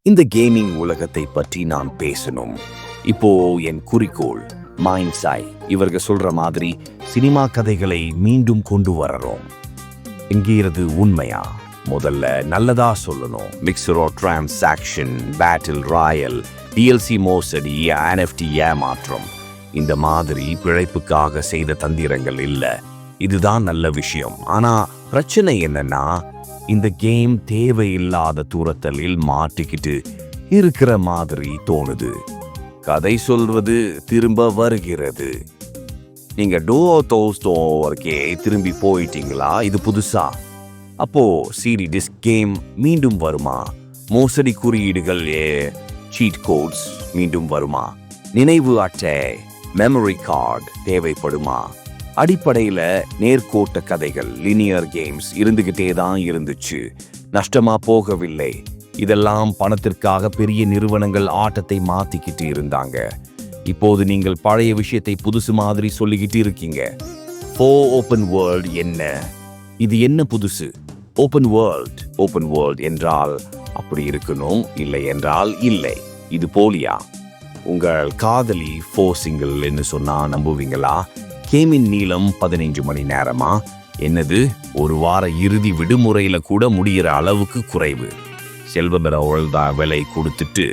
இந்த கேமிங் உலகத்தை பற்றி நான் பேசணும். இப்போ என் குறிக்கோள் மைண்ட்ஸாய் இவர்கள் சொல்ற மாதிரி சினிமா கதைகளை மீண்டும் கொண்டு வரறோம். என்கிறது உண்மையா? முதல்ல நல்லதா சொல்லணும். மிக்சரோ டிரான்சாக்ஷன், பேட்டில் ராயல், டிஎல்சி மோசடி, NFT ஏமாற்றம், இந்த மாதிரி பிழைப்புக்காக செய்த தந்திரங்கள் இல்ல. இதுதான் நல்ல விஷயம். ஆனா பிரச்சனை என்னன்னா, இந்த கேம் தேவையில்லாத தூரத்தலில் மாட்டிக்கிட்டு இருக்கிற மாதிரி தோணுது. கதை சொல்வது திரும்ப வருகிறது. நீங்க டோஸ்டோவர்க்கே திரும்பி போயிட்டீங்களா? இது புதுசா? அப்போ சிடி டிஸ்க் கேம் மீண்டும் வருமா? மோசடி குறியீடுகள், சீட் கோட்ஸ் மீண்டும் வருமா? நினைவு அட்டை, மெமரி கார்டு தேவைப்படுமா? அடிப்படையில நேர்கோட்ட கதைகள், லினியர் கேம்ஸ் இருந்துகிட்டே தான் இருந்துச்சு. நஷ்டமா போகவில்லை. இதெல்லாம் பணத்திற்காக பெரிய நிறுவனங்கள் ஆட்டத்தை மாத்திக்கிட்டு இருந்தாங்க. இப்போது நீங்கள் பழைய விஷயத்தை புதுசு மாதிரி சொல்லிக்கிட்டு இருக்கீங்க. ஓப்பன் வேர்ல்ட் என்ன? இது என்ன புதுசு? ஓப்பன் வேர்ல்ட் என்றால் அப்படி இருக்கணும், இல்லை என்றால் இல்லை. இது போலியா? உங்கள் காதலி சிங்கிள் என்று சொன்னா நம்புவீங்களா? கேமின் நீளம் 15 மணி நேரமா? என்னது, ஒரு வார இறுதி விடுமுறையில கூட முடிகிற அளவுக்கு குறைவு. செல்வபெறதான் விலை கொடுத்துட்டு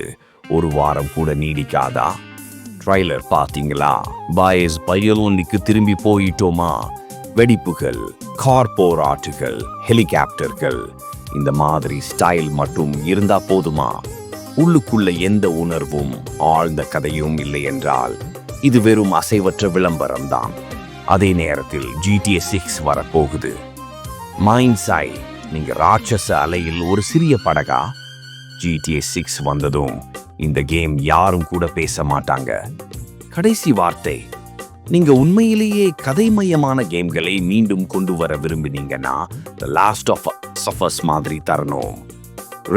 ஒரு வாரம் கூட நீடிக்காதா? ட்ரைலர் பார்த்தீங்களா? பாய்ஸ் பயலோனிக்கு திரும்பி போயிட்டோமா? வெடிப்புகள், கார் போராட்டுகள், ஹெலிகாப்டர்கள், இந்த மாதிரி ஸ்டைல் மட்டும் இருந்தா போதுமா? உள்ளுக்குள்ள எந்த உணர்வும் ஆழ்ந்த கதையும் இல்லை என்றால் இது வெறும் அசைவற்ற விளம்பரம் தான். அதே நேரத்தில் GTA 6 வரப்போகுது. மைண்ட்ஸாய், நீங்க ராட்சச அலையில் ஒரு சிறிய படகா? GTA 6 வந்ததும் இந்த கேம் யாரும் கூட பேச மாட்டாங்க. கடைசி வார்த்தை, நீங்க உண்மையிலேயே கதைமயமான கேம்களை மீண்டும் கொண்டு வர விரும்பினீங்கன்னா The Last of Us மாதிரி தரணும்.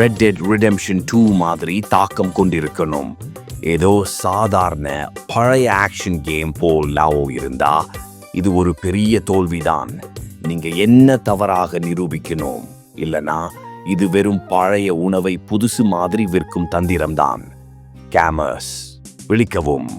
Red Dead Redemption 2 மாதிரி தாக்கம் கொண்டிருக்கணும். ஏதோ சாதாரண பழைய ஆக்ஷன் கேம் போலாவோ இருந்தா இது ஒரு பெரிய தோல்விதான். நீங்க என்ன தவறாக நிரூபிக்கணும்? இல்லனா இது வெறும் பழைய உணவை புதுசு மாதிரி விற்கும் தந்திரம்தான். கேமர்ஸ் விழிக்கவும்.